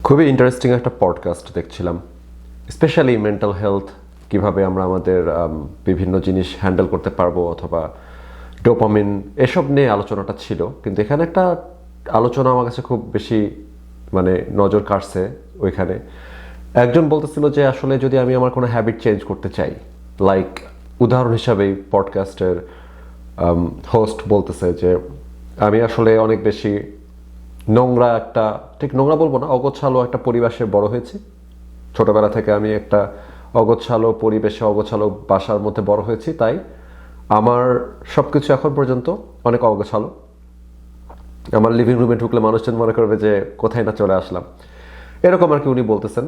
খুবই ইন্টারেস্টিং একটা পডকাস্ট দেখছিলাম, স্পেশালি মেন্টাল হেলথ, কিভাবে আমরা আমাদের বিভিন্ন জিনিস হ্যান্ডেল করতে পারবো অথবা ডোপামিন, এসব নিয়ে আলোচনাটা ছিল। কিন্তু এখানে একটা আলোচনা আমার কাছে খুব বেশি নজর কাড়ছে। ওইখানে একজন বলতেছিল যে আসলে যদি আমি আমার কোনো হ্যাবিট চেঞ্জ করতে চাই, লাইক উদাহরণ হিসাবে পডকাস্টের হোস্ট বলতেছে যে আমি আসলে অনেক বেশি নোংরা একটা, ঠিক নোংরা বলবো না, অগোছালো একটা পরিবেশে বড় হয়েছি। ছোটবেলা থেকে আমি একটা অগোছালো পরিবেশে, অগোছালো বাসার মধ্যে বড় হয়েছি, তাই আমার সবকিছু এখন পর্যন্ত অনেক অগোছালো। আমার লিভিং রুমে ঢুকলে মানুষজন মনে করবে যে কোথায় না চলে আসলাম, এরকম আর কি উনি বলতেছেন।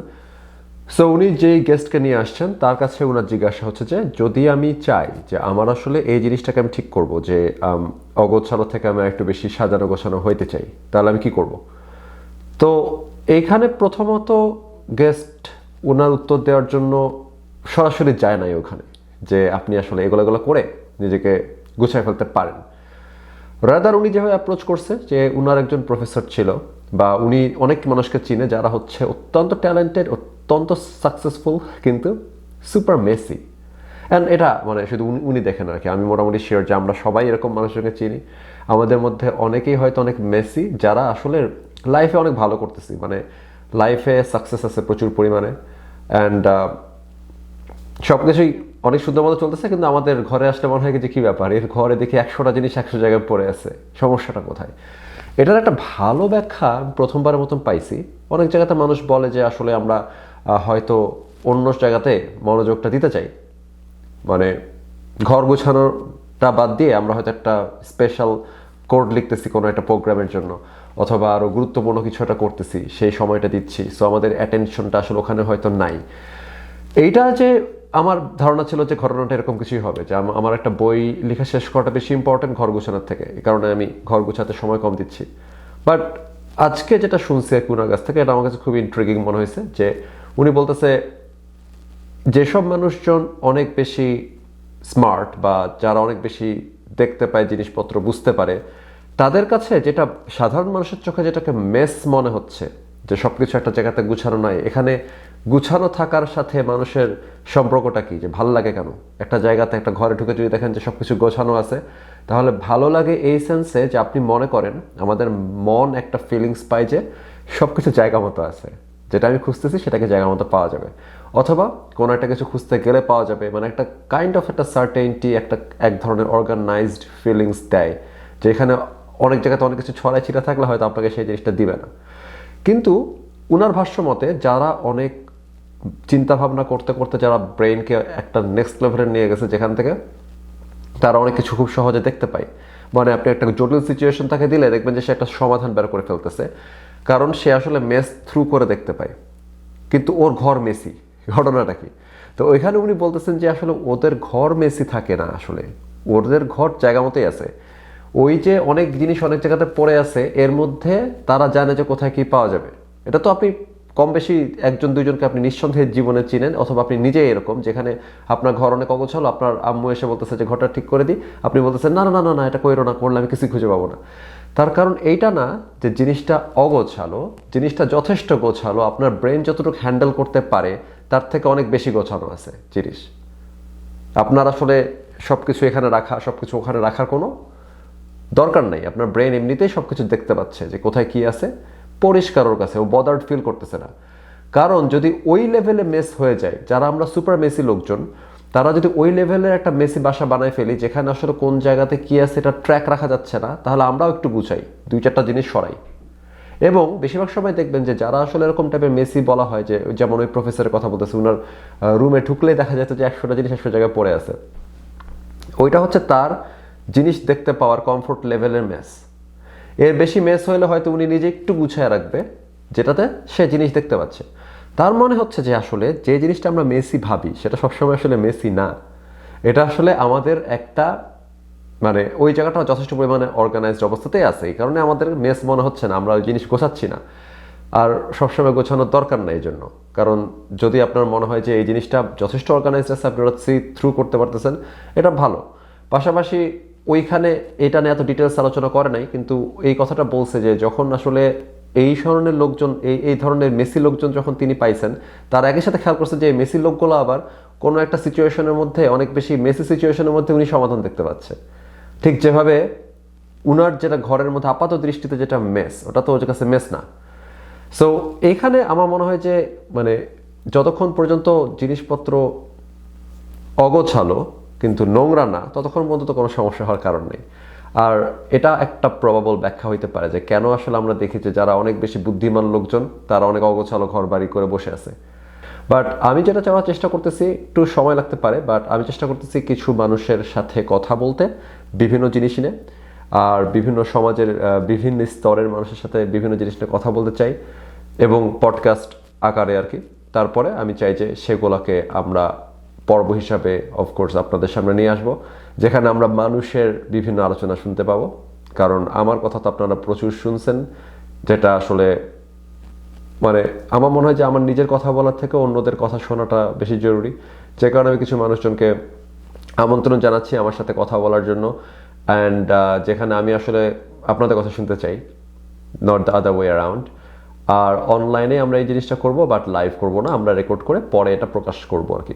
সো উনি যেই গেস্টকে নিয়ে আসছেন তার কাছে ওনার জিজ্ঞাসা হচ্ছে যে যদি আমি চাই যে আমার আসলে এই জিনিসটাকে আমি ঠিক করব, যে অগোছালো থেকে আমি একটু বেশি সাজানো গোছানো হইতে চাই, তাহলে আমি কি করব। তো এইখানে প্রথমত গেস্ট ওনার উত্তর দেওয়ার জন্য সরাসরি যায় নাই ওখানে যে আপনি আসলে এগুলো করে নিজেকে গুছায় ফেলতে পারেন। রাদার উনি যেভাবে অ্যাপ্রোচ করছে যে উনার একজন প্রফেসর ছিল, বা উনি অনেক মানুষকে চিনে যারা হচ্ছে অত্যন্ত ট্যালেন্টেড, অত্যন্ত সাকসেসফুল, কিন্তু সুপার মেসি। অ্যান্ড এটা শুধু উনি দেখেন আর কি, আমি মোটামুটি শিওর যে আমরা সবাই এরকম মানুষজনকে চিনি। আমাদের মধ্যে অনেকেই হয়তো অনেক মেসি, যারা আসলে লাইফে অনেক ভালো করতেছি, লাইফে সাকসেস আছে প্রচুর পরিমাণে, অ্যান্ড সব কিছুই অনেক সুন্দর মতো চলতেছে, কিন্তু আমাদের ঘরে আসলে মনে হয় যে কী ব্যাপার, এর ঘরে দেখি 100টা জিনিস 100 জায়গায় পড়ে আছে, সমস্যাটা কোথায়। এটার একটা ভালো ব্যাখ্যা প্রথমবারের মতন পাইছি। অনেক জায়গাতে মানুষ বলে যে আসলে আমরা হয়তো অন্য জায়গাতে মনোযোগটা দিতে চাই, ঘর গোছানোটা বাদ দিয়ে আমরা হয়তো একটা স্পেশাল কোড লিখতেছি কোনো একটা প্রোগ্রামের জন্য, অথবা আরও গুরুত্বপূর্ণ কিছু একটা করতেছি, সেই সময়টা দিচ্ছি, সো আমাদের অ্যাটেনশনটা আসলে ওখানে হয়তো নাই। এইটা যে আমার ধারণা ছিল যে ঘটনাটা এরকম কিছুই হবে, যে আমার একটা বই লেখা শেষ করাটা বেশি ইম্পর্টেন্ট ঘর গোছানোর থেকে, এই কারণে আমি ঘর গোছাতে সময় কম দিচ্ছি। বাট আজকে যেটা শুনছি উনার কাছ থেকে, এটা আমার কাছে খুব ইন্ট্রিগিং মনে হয়েছে, যে উনি বলতেছে যেসব মানুষজন অনেক বেশি স্মার্ট, বা যারা অনেক বেশি দেখতে পায়, জিনিসপত্র বুঝতে পারে, তাদের কাছে যেটা সাধারণ মানুষের চোখে যেটাকে মেস মনে হচ্ছে, যে সবকিছু একটা জায়গাতে গুছানো নাই, এখানে গুছানো থাকার সাথে মানুষের সম্পর্কটা কি, যে ভালো লাগে কেন একটা জায়গাতে, একটা ঘরে ঢুকে যদি দেখেন যে সবকিছু গোছানো আছে, তাহলে ভালো লাগে এই সেন্সে যে আপনি মনে করেন, আমাদের মন একটা ফিলিংস পায় যে সবকিছু জায়গা মতো আছে, যেটা আমি খুঁজতেছি সেটাকে জায়গা মতো পাওয়া যাবে, অথবা কোনো একটা কিছু খুঁজতে গেলে পাওয়া যাবে, একটা কাইন্ড অফ একটা সার্টেইনটি, এক ধরনের অর্গানাইজড ফিলিংস দেয়, যে এখানে অনেক জায়গাতে অনেক কিছু ছড়াই ছিটা থাকলে হয়তো আপনাকে সেই জিনিসটা দিবে না। কিন্তু উনার ভাষ্য মতে যারা অনেক চিন্তা ভাবনা করতে করতে যারা ব্রেইনকে একটা নেক্সট লেভেলে নিয়ে গেছে, যেখান থেকে তারা অনেক কিছু খুব সহজে দেখতে পায়, আপনি একটা জটিল সিচুয়েশন তাকে দিলে দেখবেন যে সে একটা সমাধান বের করে ফেলতেছে, কারণ সে আসলে মেস থ্রু করে দেখতে পায়। কিন্তু ওর ঘর মেসি, ঘটনাটা কি? তো ওইখানে উনি বলতেছেন যে আসলে ওদের ঘর মেসি থাকে না, আসলে ওদের ঘর জায়গা মতোই আছে। ওই যে অনেক জিনিস অনেক জায়গাতে পড়ে আছে, এর মধ্যে তারা জানে যে কোথায় কি পাওয়া যাবে। এটা তো আপনি কম বেশি একজন দুইজনকে আপনি নিঃসন্দেহে জীবনে চিনেন, অথবা আপনি নিজেই এরকম, যেখানে আপনার ঘর অনেক অগোছালো, আপনার আম্মু এসে বলতেছে যে ঘরটা ঠিক করে দিই, আপনি বলতেছেন না না না না এটা কইরো না, করলে আমি কিছু খুঁজে পাবো না। তার কারণ এইটা না যে জিনিসটা অগোছালো, জিনিসটা যথেষ্ট গোছালো, আপনার ব্রেন যতটুকু হ্যান্ডেল করতে পারে তার থেকে অনেক বেশি গোছানো আছে জিনিস। আপনার আসলে সবকিছু এখানে রাখা, সবকিছু ওখানে রাখার কোনো দরকার নাই। আপনার ব্রেন এমনিতেই সবকিছু দেখতে পাচ্ছে যে কোথায় কি আছে, পরিষ্কার ওর কাছে, ও বদার্ড ফিল করতেছে না। কারণ যদি ওই লেভেলে মেস হয়ে যায়, যারা আমরা সুপার মেসি লোকজন, তারা যদি ওই লেভেলের একটা মেসি বাসা বানায় ফেলি, যেখানে আসলে কোন জায়গাতে কি আছে এটা ট্র্যাক রাখা যাচ্ছে না, তাহলে আমরাও একটু গুছাই, 2-4টা জিনিস সরাই। এবং বেশিরভাগ সময় দেখবেন যে যারা আসলে এরকম টাইপের মেসি বলা হয়, যে যেমন ওই প্রফেসরের কথা বলতেছে, ওনার রুমে ঢুকলেই দেখা যেত যে 100টা জিনিস 100 জায়গায় পড়ে আছে, ওইটা হচ্ছে তার জিনিস দেখতে পাওয়ার কমফোর্ট লেভেলের মেস। এর বেশি মেস হলে হয়তো উনি নিজে একটু গুছিয়ে রাখবে, যেটাতে সে জিনিস দেখতে পাচ্ছে। তার মনে হচ্ছে যে আসলে যে জিনিসটা আমরা মেসি ভাবি সেটা সবসময় আসলে মেসি না, এটা আসলে আমাদের একটা ওই জায়গাটা যথেষ্ট পরিমাণে অর্গানাইজড অবস্থাতেই আছে, এই কারণে আমাদের মেস মনে হচ্ছে না, আমরা ওই জিনিস গোছাচ্ছি না। আর সবসময় গোছানোর দরকার নেই এই জন্য, কারণ যদি আপনার মনে হয় যে এই জিনিসটা যথেষ্ট অর্গানাইজড আছে, আপনি ওটা সি থ্রু করতে পারতেছেন, এটা ভালো। পাশাপাশি ওইখানে এটা নিয়ে এত ডিটেলস আলোচনা করে নাই, কিন্তু এই কথাটা বলছে যে যখন আসলে এই ধরনের লোকজন, এই ধরনের মেসি লোকজন যখন তিনি পাইছেন, তার একই সাথে খেয়াল করছে যে এই মেসি লোকগুলো আবার কোনো একটা সিচুয়েশনের মধ্যে, অনেক বেশি মেসি সিচুয়েশনের মধ্যে উনি সমাধান দেখতে পাচ্ছে। ঠিক যেভাবে উনার যেটা ঘরের মধ্যে আপাত দৃষ্টিতে যেটা মেস, ওটা তো ওর কাছে মেস না। সো এইখানে আমার মনে হয় যে মানে যতক্ষণ পর্যন্ত জিনিসপত্র অগোছালো কিন্তু নোংরা না, ততক্ষণ পর্যন্ত কোনো সমস্যা হওয়ার কারণ নেই। আর এটা একটা প্রবাবল ব্যাখ্যা হইতে পারে যে কেন আসলে আমরা দেখি যে যারা অনেক বেশি বুদ্ধিমান লোকজন তারা অনেক অগোছালো ঘর বাড়ি করে বসে আছে। বাট আমি যেটা চাওয়ার চেষ্টা করতেছি, একটু সময় লাগতে পারে, বাট আমি চেষ্টা করতেছি কিছু মানুষের সাথে কথা বলতে বিভিন্ন জিনিস নিয়ে, আর বিভিন্ন সমাজের বিভিন্ন স্তরের মানুষের সাথে বিভিন্ন জিনিস নিয়ে কথা বলতে চাই, এবং পডকাস্ট আকারে আর কি। তারপরে আমি চাই যে সেগুলোকে আমরা পর্ব হিসাবে অফকোর্স আপনাদের সামনে নিয়ে আসবো, যেখানে আমরা মানুষের বিভিন্ন আলোচনা শুনতে পাবো। কারণ আমার কথা তো আপনারা প্রচুর শুনছেন, যেটা আসলে মানে আমার মনে হয় যে আমার নিজের কথা বলার থেকে অন্যদের কথা শোনাটা বেশি জরুরি। যে কারণে আমি কিছু মানুষজনকে আমন্ত্রণ জানাচ্ছি আমার সাথে কথা বলার জন্য, অ্যান্ড যেখানে আমি আসলে আপনাদের কথা শুনতে চাই, not the other way around. আর অনলাইনে আমরা এই জিনিসটা করব, বাট লাইভ করব না, আমরা রেকর্ড করে পরে এটা প্রকাশ করব আর কি।